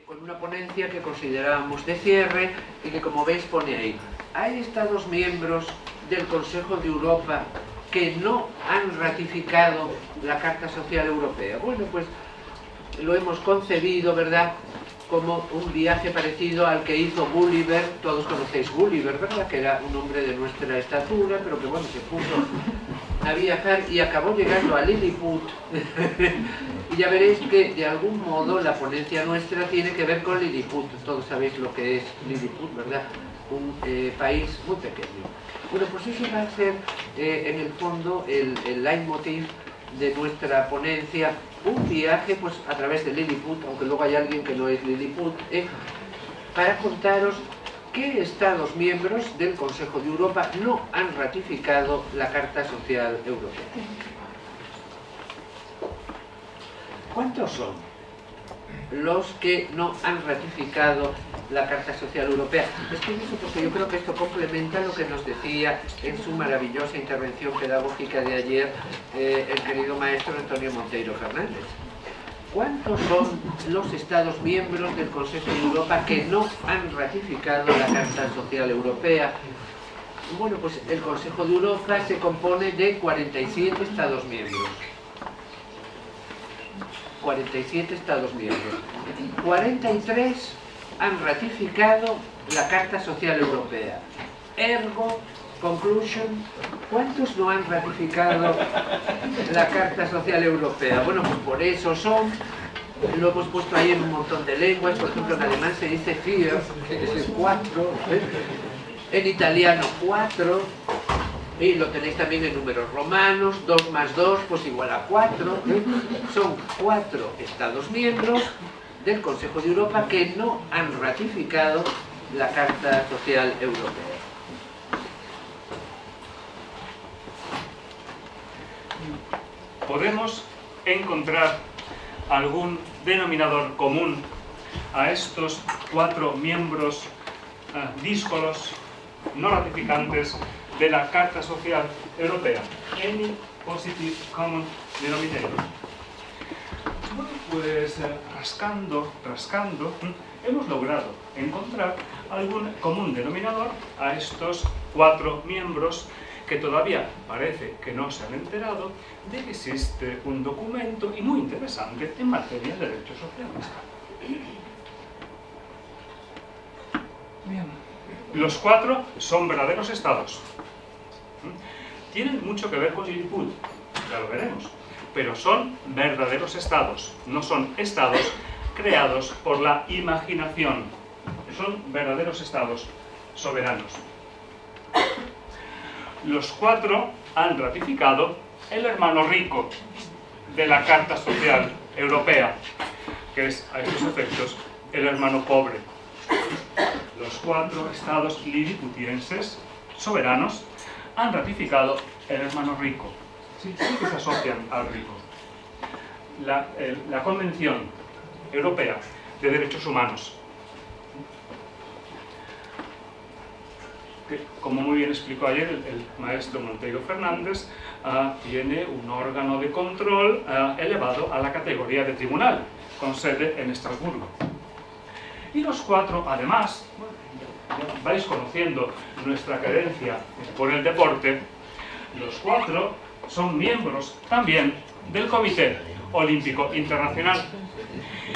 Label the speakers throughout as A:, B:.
A: con una ponencia que considerábamos de cierre y que, como veis, pone ahí: hay Estados miembros del Consejo de Europa que no han ratificado la Carta Social Europea. Bueno, pues lo hemos concebido, ¿verdad?, como un viaje parecido al que hizo Gulliver. Todos conocéis Gulliver, ¿verdad?, que era un hombre de nuestra estatura, pero que, bueno, se puso a viajar y acabó llegando a Lilliput. Y ya veréis que, de algún modo, la ponencia nuestra tiene que ver con Lilliput. Todos sabéis lo que es Lilliput, ¿verdad?, un país muy pequeño. Bueno, pues eso va a ser, en el fondo, el leitmotiv de nuestra ponencia, un viaje pues a través de Lilliput, aunque luego hay alguien que no es Lilliput, para contaros qué Estados miembros del Consejo de Europa no han ratificado la Carta Social Europea. ¿Cuántos son los que no han ratificado la Carta Social Europea? Es curioso porque yo creo que esto complementa lo que nos decía en su maravillosa intervención pedagógica de ayer el querido maestro Antonio Monteiro Fernández. ¿Cuántos son los Estados miembros del Consejo de Europa que no han ratificado la Carta Social Europea? Bueno, pues el Consejo de Europa se compone de 47 Estados miembros. 47 Estados miembros. 43 han ratificado la Carta Social Europea. Ergo, conclusion, ¿cuántos no han ratificado la Carta Social Europea? Bueno, pues por eso son, lo hemos puesto ahí en un montón de lenguas. Por ejemplo, en alemán se dice vier, que es el 4, en italiano 4, y lo tenéis también en números romanos. 2 más 2 pues igual a 4. Son 4 Estados miembros del Consejo de Europa que no han ratificado la Carta Social Europea.
B: ¿Podemos encontrar algún denominador común a estos 4 miembros díscolos no ratificantes de la Carta Social Europea? Any positive common denominator? Bueno, pues rascando, hemos logrado encontrar algún común denominador a estos 4 miembros que todavía parece que no se han enterado de que existe un documento y muy interesante en materia de derechos sociales. Bien. Los 4 son verdaderos estados. Tienen mucho que ver con Lilliput, ya lo veremos, pero son verdaderos estados, no son estados creados por la imaginación, son verdaderos estados soberanos. Los 4 han ratificado el hermano rico de la Carta Social Europea, que es, a estos efectos, el hermano pobre. Los 4 estados lilliputienses soberanos han ratificado el hermano rico. Sí que se asocian al rico. La Convención Europea de Derechos Humanos, que, como muy bien explicó ayer el maestro Monteiro Fernández, tiene un órgano de control elevado a la categoría de tribunal, con sede en Estrasburgo. Y los 4, además, ya vais conociendo nuestra querencia por el deporte, los 4 son miembros también del Comité Olímpico Internacional.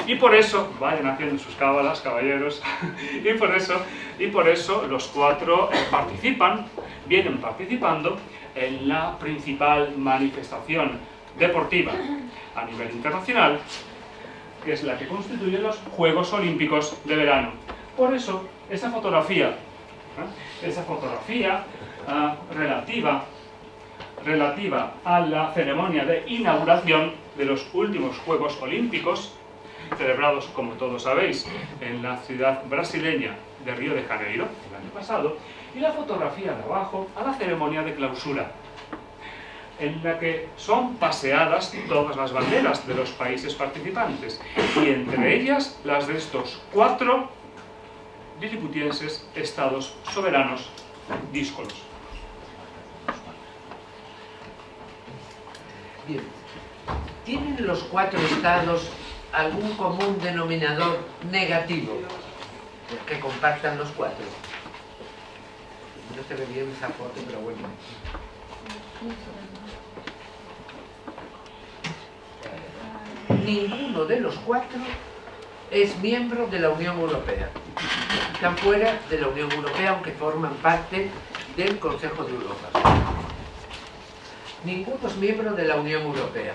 B: Y por eso, vayan haciendo sus cábalas, caballeros, y por eso los 4 vienen participando en la principal manifestación deportiva a nivel internacional, que es la que constituye los Juegos Olímpicos de verano. Por eso, esa fotografía relativa a la ceremonia de inauguración de los últimos Juegos Olímpicos, celebrados, como todos sabéis, en la ciudad brasileña de Río de Janeiro el año pasado, y la fotografía de abajo a la ceremonia de clausura, en la que son paseadas todas las banderas de los países participantes, y entre ellas las de estos 4 lilliputienses estados soberanos díscolos.
A: Bien, ¿tienen los 4 estados algún común denominador negativo que compartan los cuatro? No se ve bien esa foto, pero bueno. Ninguno de los cuatro es miembro de la Unión Europea. Están fuera de la Unión Europea, aunque forman parte del Consejo de Europa. Ninguno es miembro de la Unión Europea.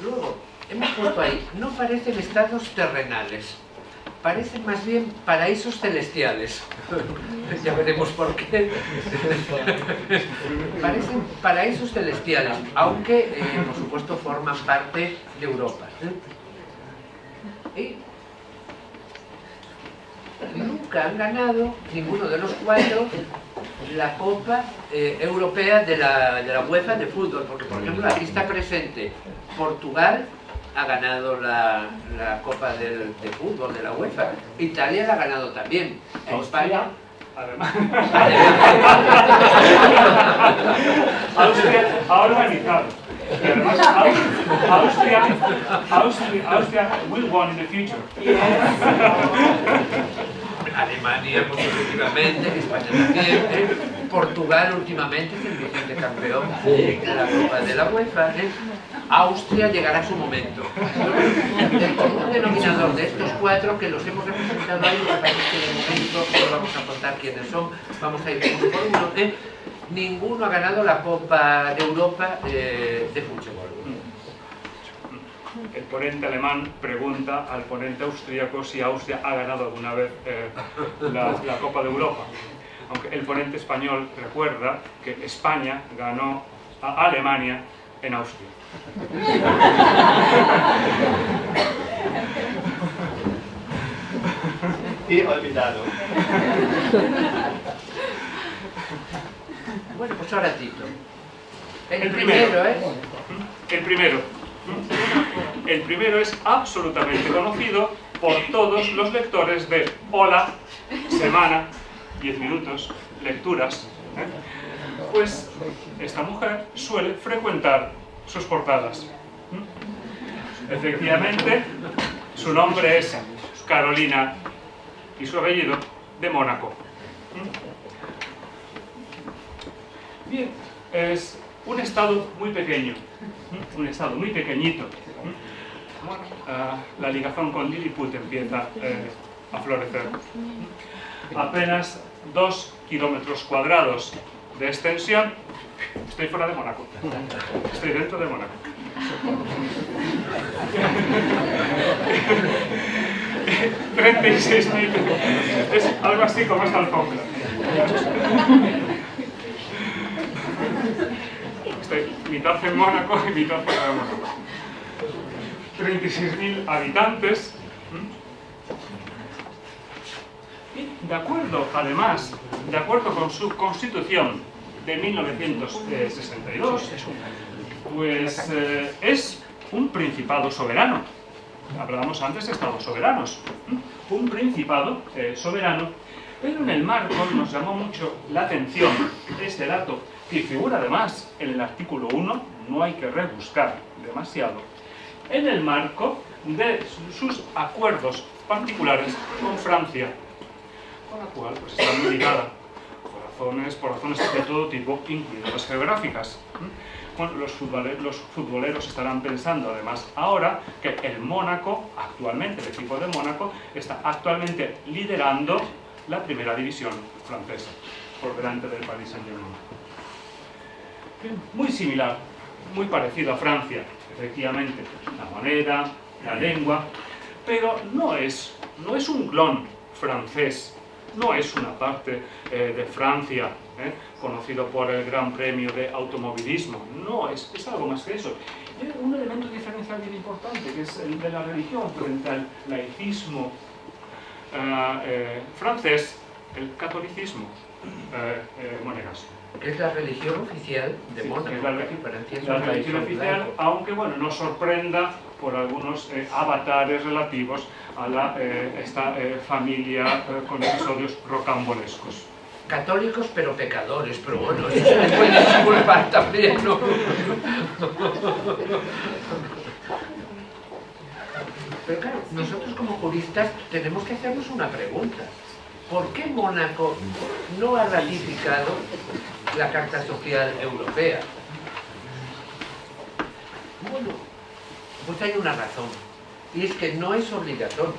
A: Luego, hemos puesto ahí, no parecen estados terrenales, parecen más bien paraísos celestiales. Ya veremos por qué. Parecen paraísos celestiales, aunque, por supuesto, forman parte de Europa. Y nunca han ganado, ninguno de los cuatro, la Copa Europea de la UEFA de fútbol, porque, por ejemplo, aquí está presente Portugal, ha ganado la Copa de fútbol de la UEFA. Italia la ha ganado también. España,
B: además. Austria ha organizado. Y además, Austria will win in the future.
A: Alemania, pues efectivamente, España también, Portugal últimamente es el vigente campeón de la Copa de la UEFA, Austria llegará a su momento. El común denominador de estos cuatro, que los hemos representado ahí, me parece que de momento no vamos a contar quiénes son, vamos a ir uno por uno, ninguno ha ganado la Copa de Europa de fútbol.
B: El ponente alemán pregunta al ponente austríaco si Austria ha ganado alguna vez la Copa de Europa. Aunque el ponente español recuerda que España ganó a Alemania en Austria.
C: Y olvidado.
A: Bueno, pues ahora Tito.
B: El primero. El primero es absolutamente conocido por todos los lectores de Hola, Semana, 10 minutos, lecturas. Pues esta mujer suele frecuentar sus portadas. Efectivamente, su nombre es Carolina y su apellido de Mónaco. Bien, es un estado muy pequeño, un estado muy pequeñito. La ligación con Lilliput empieza a florecer. Apenas 2 kilómetros cuadrados de extensión. Estoy fuera de Mónaco. Estoy dentro de Mónaco. 36.000. Es algo así como esta alfombra. Estoy mitad en Mónaco y mitad fuera de Mónaco. 36.000 habitantes. Y de acuerdo, además, de acuerdo con su constitución de 1962, pues es un principado soberano. Hablábamos antes de estados soberanos. Un principado soberano, pero en el marco nos llamó mucho la atención este dato, que figura además en el artículo 1, no hay que rebuscar demasiado, en el marco de sus acuerdos particulares con Francia, con la cual pues, está muy ligada por razones de todo tipo, incluidas las geográficas. Bueno, los futboleros estarán pensando además ahora que el Mónaco, actualmente el equipo de Mónaco, está actualmente liderando la primera división francesa, por delante del Paris Saint-Germain. Muy similar, muy parecido a Francia, efectivamente, la moneda, la lengua, pero no es un clon francés, no es una parte de Francia, conocido por el Gran Premio de Automovilismo, no, es algo más que eso. Y un elemento diferencial bien importante, que es el de la religión frente al laicismo francés, el catolicismo monegasco.
A: Es la religión oficial de Mónaco.
B: Es la religión oficial, aunque bueno, nos sorprenda por algunos avatares relativos a esta familia con episodios rocambolescos.
A: Católicos pero pecadores, pero bueno, eso se les puede disculpar también, ¿no? Pero claro, nosotros como juristas tenemos que hacernos una pregunta. ¿Por qué Mónaco no ha ratificado la Carta Social Europea? Bueno, pues hay una razón, y es que no es obligatorio,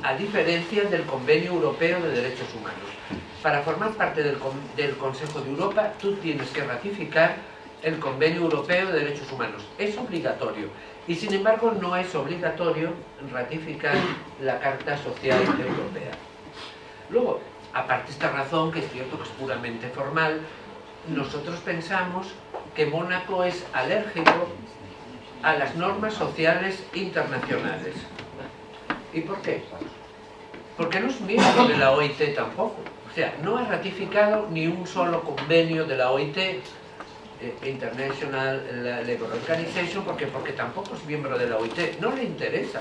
A: a diferencia del Convenio Europeo de Derechos Humanos. Para formar parte del Consejo de Europa, tú tienes que ratificar el Convenio Europeo de Derechos Humanos. Es obligatorio. Y sin embargo, no es obligatorio ratificar la Carta Social Europea. Luego, aparte de esta razón, que es cierto que es puramente formal, nosotros pensamos que Mónaco es alérgico a las normas sociales internacionales. ¿Y por qué? Porque no es miembro de la OIT tampoco. O sea, no ha ratificado ni un solo convenio de la OIT, International Labour Organization, porque tampoco es miembro de la OIT. No le interesa.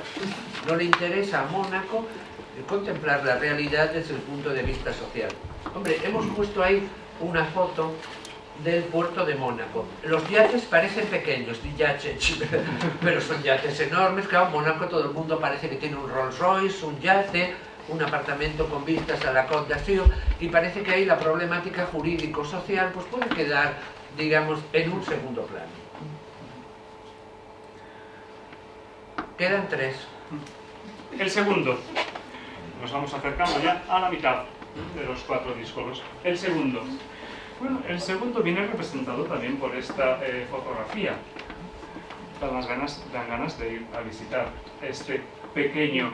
A: No le interesa a Mónaco contemplar la realidad desde el punto de vista social. Hombre, hemos puesto ahí una foto del puerto de Mónaco. Los yates parecen pequeños, pero son yates enormes. Claro, Mónaco todo el mundo parece que tiene un Rolls Royce, un yate, un apartamento con vistas a la Côte d'Azur, y parece que ahí la problemática jurídico-social pues puede quedar, digamos, en un segundo plano. Quedan 3.
B: El segundo. Nos vamos acercando ya a la mitad de los 4 díscolos. El segundo. Bueno, el segundo viene representado también por esta fotografía. Dan ganas de ir a visitar este pequeño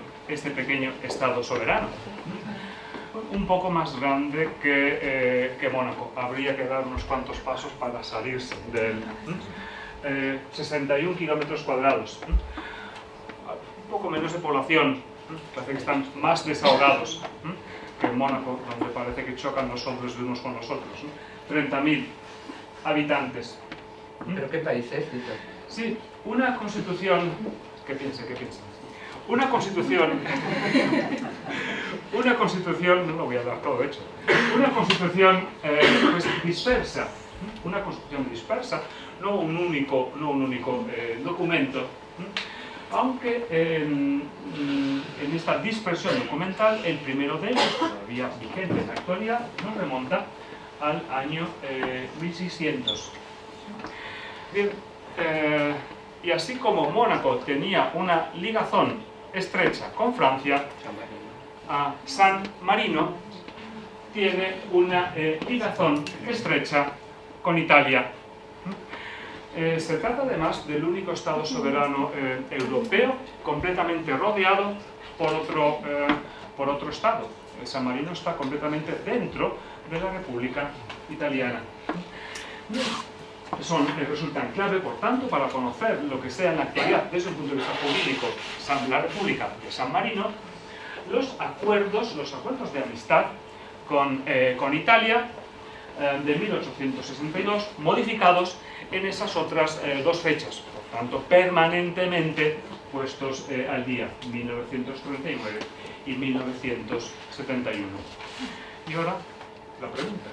B: estado soberano. Un poco más grande que Mónaco. Habría que dar unos cuantos pasos para salirse del 61 kilómetros cuadrados. Un poco menos de población. Parece que están más desahogados que en Mónaco, donde parece que chocan los hombres de unos con los otros. 30.000 habitantes.
A: ¿Pero qué país es?
B: Sí, una constitución... ¿Qué piensa? Una constitución... no lo voy a dar todo hecho. Una constitución pues dispersa. Una constitución dispersa, no un único documento. Aunque en esta dispersión documental, el primero de ellos, todavía vigente en la actualidad, nos remonta al año 1600. Bien, y así como Mónaco tenía una ligazón estrecha con Francia, San Marino tiene una ligazón estrecha con Italia. Se trata además del único Estado soberano europeo completamente rodeado por otro Estado. San Marino está completamente dentro de la República Italiana. Resultan clave, por tanto, para conocer lo que sea en la actualidad desde un punto de vista jurídico la República de San Marino, los acuerdos de amistad con Italia de 1862, modificados en esas otras 2 fechas, por tanto permanentemente puestos al día, 1939 y 1971. Y ahora la pregunta.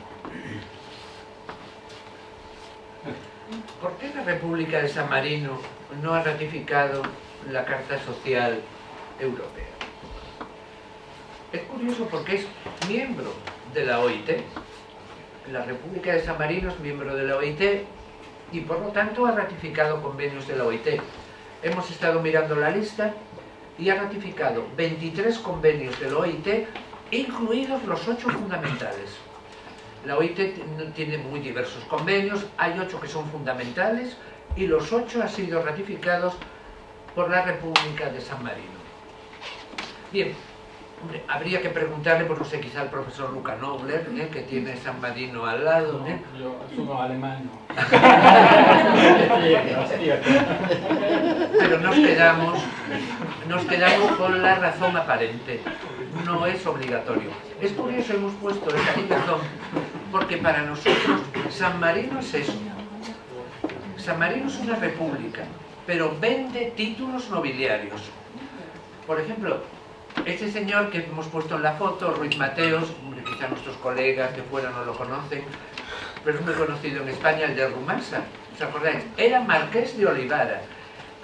A: ¿Por qué la República de San Marino no ha ratificado la Carta Social Europea? Es curioso porque es miembro de la OIT. La República de San Marino es miembro de la OIT y por lo tanto ha ratificado convenios de la OIT. Hemos estado mirando la lista y ha ratificado 23 convenios de la OIT, incluidos los 8 fundamentales. La OIT tiene muy diversos convenios, hay 8 que son fundamentales y los 8 han sido ratificados por la República de San Marino. Bien, hombre, habría que preguntarle, pues no sé, quizá al profesor Luca Nobler, que tiene San Marino al lado.
C: No, yo sono alemán.
A: Pero nos quedamos con la razón aparente. No es obligatorio. Es curioso, hemos puesto esta ligazón porque para nosotros San Marino es eso. San Marino es una república, pero vende títulos nobiliarios. Por ejemplo, este señor que hemos puesto en la foto, Ruiz Mateos, quizá nuestros colegas que fuera no lo conocen, pero es muy conocido en España, el de Rumasa, ¿os acordáis? Era marqués de Olivara,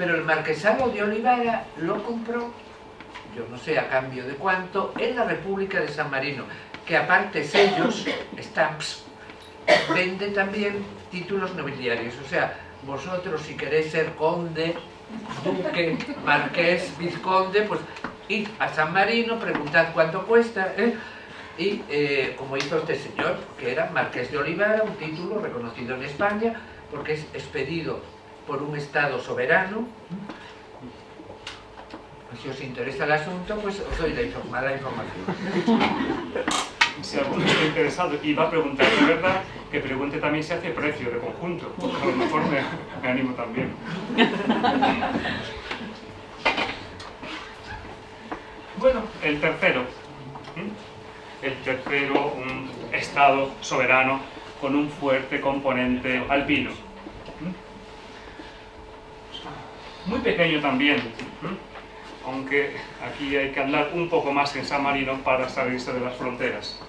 A: pero el marquesado de Olivara lo compró, yo no sé a cambio de cuánto, en la República de San Marino, que aparte sellos, stamps, vende también títulos nobiliarios. O sea, vosotros si queréis ser conde, duque, marqués, vizconde, pues id a San Marino, preguntad cuánto cuesta, y como hizo este señor, que era marqués de Olivara, un título reconocido en España, porque es expedido por un estado soberano. Si os interesa el asunto, pues os doy la información.
B: Si alguno está interesado y va a preguntar de verdad, que pregunte también si hace precio de conjunto. A lo mejor me animo también. Bueno, el tercero. El tercero, un estado soberano con un fuerte componente alpino. Muy pequeño también. Aunque aquí hay que andar un poco más en San Marino para salirse de las fronteras.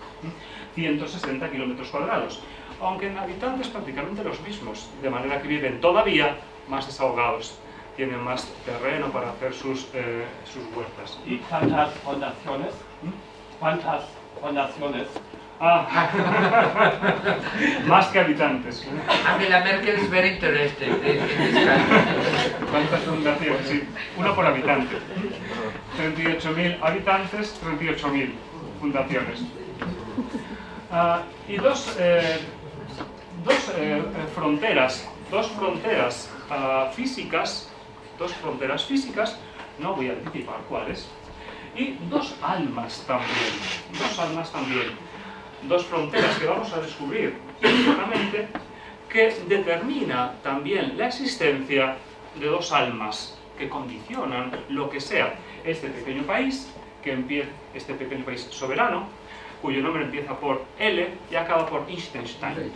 B: 160 kilómetros cuadrados, aunque en habitantes prácticamente los mismos, de manera que viven todavía más desahogados, tienen más terreno para hacer sus huertas.
D: ¿Y cuántas fundaciones? ¿Cuántas fundaciones?
B: Más que habitantes.
A: Angela Merkel is very interested in this country.
B: ¿Cuántas fundaciones? Sí, una por habitante. 38.000 habitantes, 38.000 fundaciones. Y dos fronteras físicas, no voy a anticipar cuáles, y dos almas también, dos fronteras que vamos a descubrir internamente, que determina también la existencia de dos almas que condicionan lo que sea este pequeño país soberano, cuyo nombre empieza por L y acaba por Liechtenstein.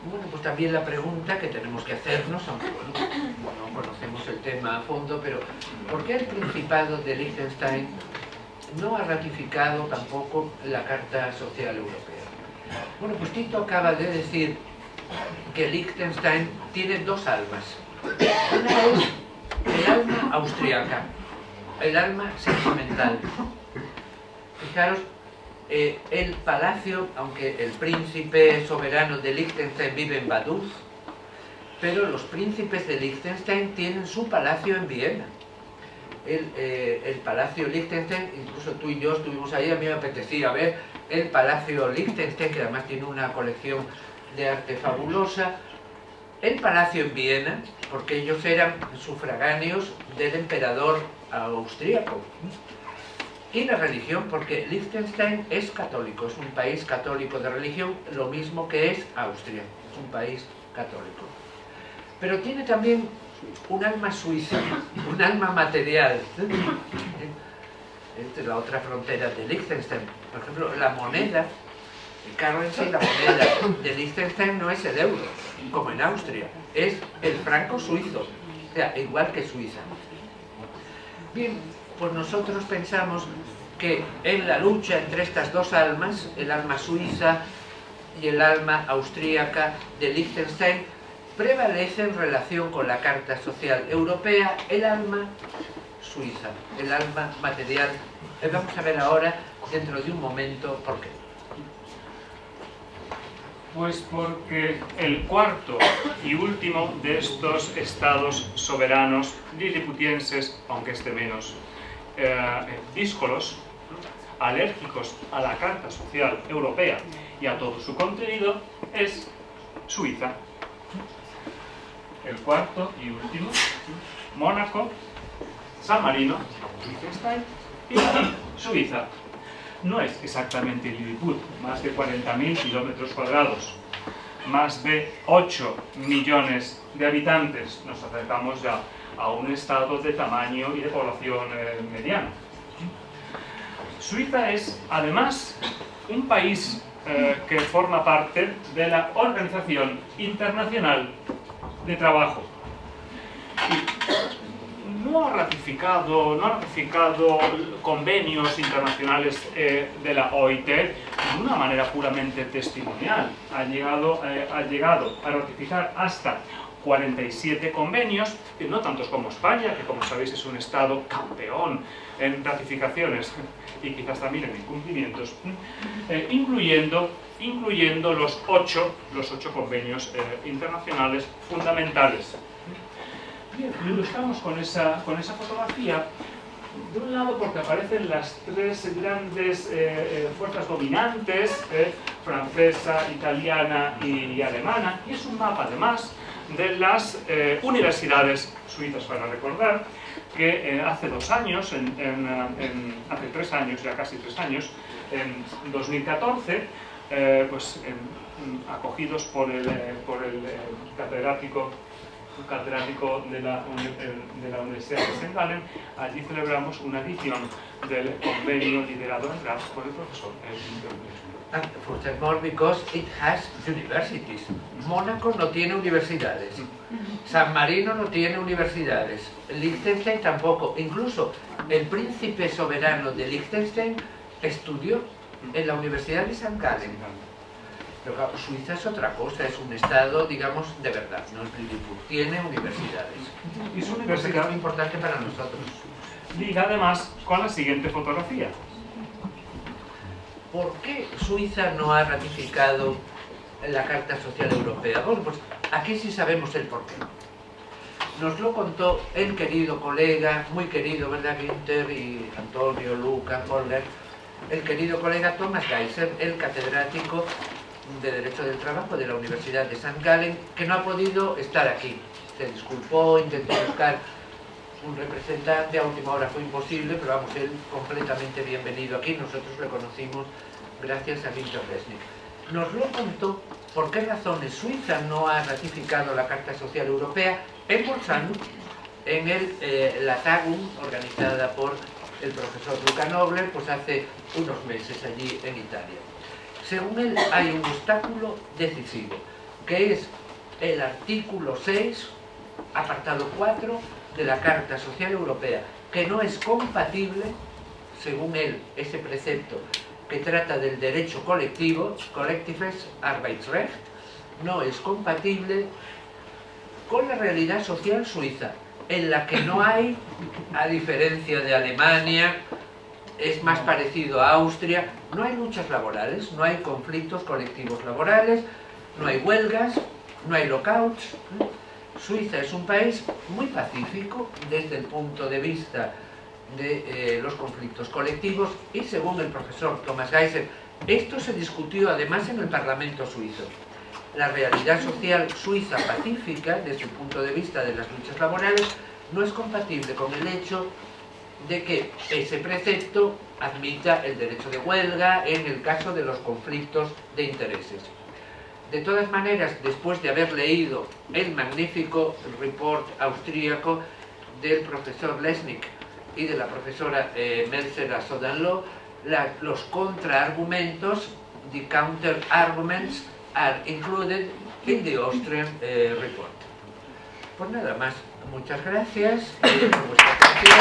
A: Bueno, pues también la pregunta que tenemos que hacernos, aunque no conocemos el tema a fondo, pero ¿por qué el Principado de Liechtenstein no ha ratificado tampoco la Carta Social Europea? Bueno, pues Tito acaba de decir que Liechtenstein tiene dos almas. Una es el alma austríaca, el alma sentimental. Fijaros, el palacio, aunque el príncipe soberano de Liechtenstein vive en Vaduz, pero los príncipes de Liechtenstein tienen su palacio en Viena. El palacio Liechtenstein, incluso tú y yo estuvimos ahí, a mí me apetecía ver el palacio Liechtenstein, que además tiene una colección de arte fabulosa. El palacio en Viena, porque ellos eran sufragáneos del emperador austríaco. Y la religión, porque Liechtenstein es católico, es un país católico de religión, lo mismo que es Austria, es un país católico. Pero tiene también un alma suiza, un alma material. Esta es la otra frontera de Liechtenstein. Por ejemplo, la moneda, el currency, la moneda de Liechtenstein no es el euro, como en Austria, es el franco suizo, o sea, igual que Suiza. Bien, pues nosotros pensamos que en la lucha entre estas dos almas, el alma suiza y el alma austríaca de Liechtenstein, prevalece en relación con la Carta Social Europea el alma suiza, el alma material. Vamos a ver ahora, dentro de un momento, por qué.
B: Pues porque el cuarto y último de estos estados soberanos liliputienses, aunque esté menos, díscolos, alérgicos a la Carta Social Europea y a todo su contenido, es Suiza. El cuarto y último, Mónaco, San Marino, Liechtenstein y Suiza. No es exactamente Lilliput, más de 40.000 kilómetros cuadrados, más de 8 millones de habitantes. Nos acercamos ya a un estado de tamaño y de población mediano. Suiza es, además, un país que forma parte de la Organización Internacional de Trabajo. Y no ha ratificado convenios internacionales de la OIT de una manera puramente testimonial. Ha llegado a ratificar hasta 47 convenios, no tantos como España, que como sabéis es un Estado campeón en ratificaciones y quizás también en incumplimientos, incluyendo los ocho convenios internacionales fundamentales. Bien, lo ilustramos con esa fotografía, de un lado porque aparecen las tres grandes fuerzas dominantes, francesa, italiana y alemana, y es un mapa además de las universidades suizas, para recordar que hace 2 años, hace 3 años, ya casi 3 años, en 2014, acogidos por el catedrático de la Universidad de St. Gallen, allí celebramos una edición del convenio liderado en Graz por el profesor
A: Furthermore, because it has universities. Mónaco no tiene universidades. San Marino no tiene universidades. Liechtenstein tampoco. Incluso el príncipe soberano de Liechtenstein estudió en la Universidad de St. Gallen. Pero claro, Suiza es otra cosa, es un estado, digamos, de verdad, no es Lilliput. Tiene universidades.
B: Y su
A: Es
B: universidad
A: muy importante para nosotros.
B: liga además con la siguiente fotografía.
A: ¿Por qué Suiza no ha ratificado la Carta Social Europea? Bueno, pues aquí sí sabemos el porqué. Nos lo contó el querido colega, muy querido, ¿verdad, Günther y Antonio, Luca, Holger? El querido colega Thomas Geiser, el catedrático de Derecho del Trabajo de la Universidad de St. Gallen, que no ha podido estar aquí. Se disculpó, intentó buscar un representante, a última hora fue imposible, pero vamos, él completamente bienvenido aquí. Nosotros le conocimos gracias a Günther Lesnick. Nos lo contó por qué razones Suiza no ha ratificado la Carta Social Europea en Bolzano, en la Tagung organizada por el profesor Luca Nobler, pues hace unos meses allí en Italia. Según él, hay un obstáculo decisivo, que es el artículo 6, apartado 4 de la Carta Social Europea, que no es compatible, según él, ese precepto que trata del derecho colectivo, Kollektives Arbeitsrecht, no es compatible con la realidad social suiza, en la que no hay, a diferencia de Alemania, es más parecido a Austria, no hay luchas laborales, no hay conflictos colectivos laborales, no hay huelgas, no hay lockouts. Suiza es un país muy pacífico desde el punto de vista de los conflictos colectivos y, según el profesor Thomas Geiser, esto se discutió además en el Parlamento suizo. La realidad social suiza pacífica, desde el punto de vista de las luchas laborales, no es compatible con el hecho de que ese precepto admita el derecho de huelga en el caso de los conflictos de intereses. De todas maneras, después de haber leído el magnífico report austríaco del profesor Lesnick y de la profesora Melzer Sodanlo, los contraargumentos, the counter arguments, are included in the Austrian report. Pues nada más, muchas gracias por vuestra atención.